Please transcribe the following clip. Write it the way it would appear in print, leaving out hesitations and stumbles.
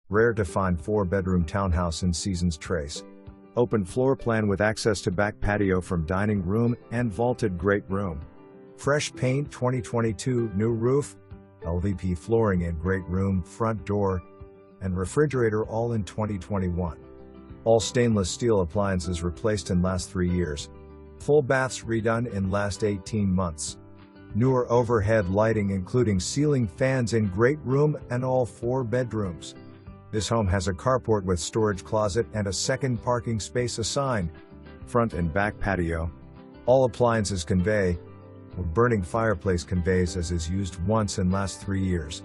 Rare to find 4-bedroom townhouse in Seasons Trace. Open floor plan with access to back patio from dining room and vaulted great room. Fresh paint 2022, new roof, LVP flooring in great room, front door, and refrigerator all in 2021. All stainless steel appliances replaced in last 3 years. Full baths redone in last 18 months. Newer overhead lighting including ceiling fans in great room and all 4 bedrooms. This home has a carport with storage closet and a second parking space assigned. Front and back patio. All appliances convey. Burning fireplace conveys as is used once in last 3 years.